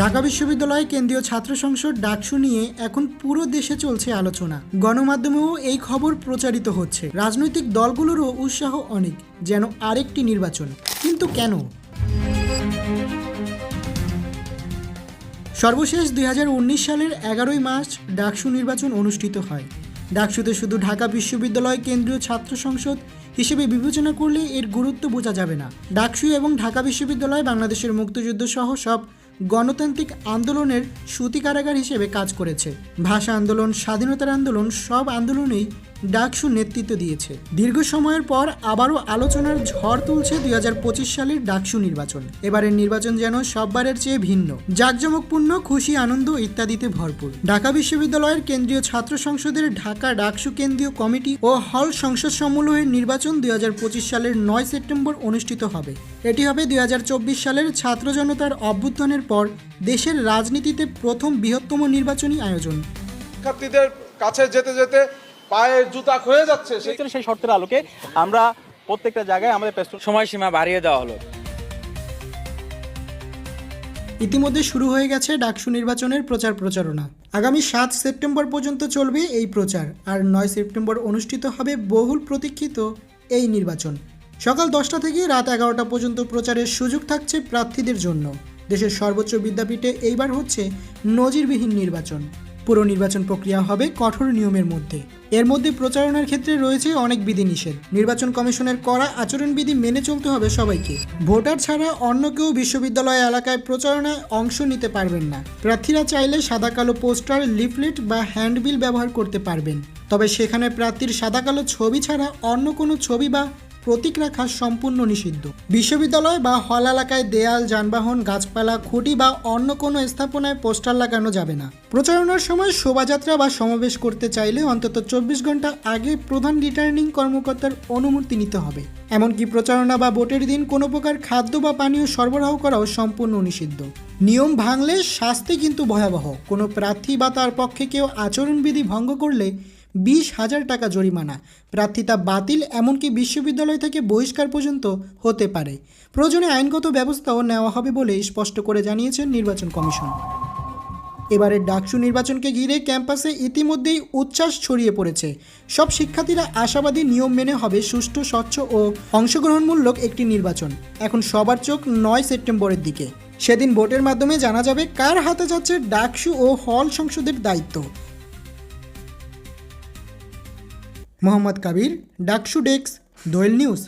ঢাকা বিশ্ববিদ্যালয় কেন্দ্রীয় ছাত্র সংসদ ডাকসু নিয়ে এখন পুরো দেশে চলছে আলোচনা। গণমাধ্যমেও এই খবর প্রচারিত হচ্ছে। রাজনৈতিক দলগুলোরও উৎসাহ অনেক, যেন আরেকটি নির্বাচন। কিন্তু কেন? সর্বশেষ 2019 সালের 11 মার্চ ডাকসু নির্বাচন অনুষ্ঠিত হয়। ডাকসুতে শুধু ঢাকা বিশ্ববিদ্যালয় কেন্দ্রীয় ছাত্র সংসদ হিসেবে বিবেচনা করলে এর গুরুত্ব বোঝা যাবে না। ডাকসু এবং ঢাকা বিশ্ববিদ্যালয় বাংলাদেশের মুক্তিযুদ্ধ সহ সব গণতান্ত্রিক আন্দোলনের সুতি কারাগার হিসেবে কাজ করেছে। ভাষা আন্দোলন, স্বাধীনতার আন্দোলন, সব আন্দোলনেই ডাকসু নেতৃত্ব দিয়েছে। দীর্ঘ সময়ের পর আবারও আলোচনার ঝড় তুলছে 2025 সালের ডাকসু নির্বাচন। এবারের নির্বাচন যেন সববারের চেয়ে ভিন্ন, জাঁকজমকপূর্ণ, খুশি, আনন্দ ইত্যাদিতে ভরপুর। ঢাকা বিশ্ববিদ্যালয়ের কেন্দ্রীয় ছাত্র সংসদের ঢাকা ডাকসু কেন্দ্রীয় কমিটি ও হল সংসদ সমূহের নির্বাচন 2025 সালের 9 সেপ্টেম্বর অনুষ্ঠিত হবে। এটি হবে 2024 সালের ছাত্র জনতার অভ্যুত্থানের পর দেশের রাজনীতিতে প্রথম বৃহত্তম নির্বাচনী আয়োজন। শিক্ষার্থীদের কাছে যেতে যেতে পায়ের জুতা ক্ষয়ে যাচ্ছে। সেই শর্তের আলোকে আমরা প্রত্যেকটা জায়গায় আমাদের সময়সীমা বাড়িয়ে দেওয়া হলো। ইতিমধ্যে শুরু হয়ে গেছে ডাকসু নির্বাচনের প্রচারণা। আগামী 7 সেপ্টেম্বর পর্যন্ত চলবে এই প্রচার, আর 9 সেপ্টেম্বর অনুষ্ঠিত হবে বহুল প্রতীক্ষিত এই নির্বাচন। সকাল 10টা থেকে রাত 11টা পর্যন্ত প্রচারের সুযোগ থাকছে প্রার্থীদের জন্য। দেশের সর্বোচ্চ বিদ্যাপীঠে এইবার হচ্ছে নজিরবিহীন নির্বাচন। পুরো নির্বাচন প্রক্রিয়া হবে কঠোর নিয়মের মধ্যে। এর মধ্যে প্রচারণার ক্ষেত্রে রয়েছে অনেক বিধিনিষেধ। নির্বাচন কমিশনের কড়া আচরণবিধি মেনে চলতে হবে সবাইকে। ভোটার ছাড়া অন্য কেউ বিশ্ববিদ্যালয় এলাকায় প্রচারণায় অংশ নিতে পারবেন না। প্রার্থীরা চাইলে সাদা কালো পোস্টার, লিফলেট বা হ্যান্ডবিল ব্যবহার করতে পারবেন, তবে সেখানে প্রার্থীর সাদা কালো ছবি ছাড়া অন্য কোনো ছবি বা প্রতীক রাখা সম্পূর্ণ নিষিদ্ধ। বিশ্ববিদ্যালয় বা হল এলাকায় দেয়াল, যানবাহন, গাছপালা, খুঁটি বা অন্য কোনো স্থাপনায় পোস্টার লাগানো যাবে না। প্রচারণার সময় শোভাযাত্রা বা সমাবেশ করতে চাইলে অন্তত 24 ঘন্টা আগে প্রধান রিটার্নিং কর্মকর্তার অনুমতি নিতে হবে। এমনকি প্রচারণা বা ভোটের দিন কোনো প্রকার খাদ্য বা পানীয় সরবরাহ করাও সম্পূর্ণ নিষিদ্ধ। নিয়ম ভাঙলে শাস্তি কিন্তু ভয়াবহ। কোনো প্রার্থী বা তার পক্ষে কেউ আচরণবিধি ভঙ্গ করলে 20,000 টাকা জরিমানা, প্রার্থিতা বাতিল, এমনকি বিশ্ববিদ্যালয় থেকে বহিষ্কার পর্যন্ত হতে পারে। প্রয়োজনে আইনগত ব্যবস্থাও নেওয়া হবে বলে স্পষ্ট করে জানিয়েছেন নির্বাচন কমিশন। এবারের ডাকসু নির্বাচনকে ঘিরে ক্যাম্পাসে ইতিমধ্যেই উচ্ছ্বাস ছড়িয়ে পড়েছে। সব শিক্ষার্থীরা আশাবাদী নিয়ম মেনে হবে সুষ্ঠু, স্বচ্ছ ও অংশগ্রহণমূলক একটি নির্বাচন। এখন সবার চোখ 9 সেপ্টেম্বরের দিকে। সেদিন ভোটের মাধ্যমে জানা যাবে কার হাতে যাচ্ছে ডাকসু ও হল সংসদের দায়িত্ব। মোহাম্মদ কাবির, ডাকসু ডেস্ক, দোয়েল নিউজ।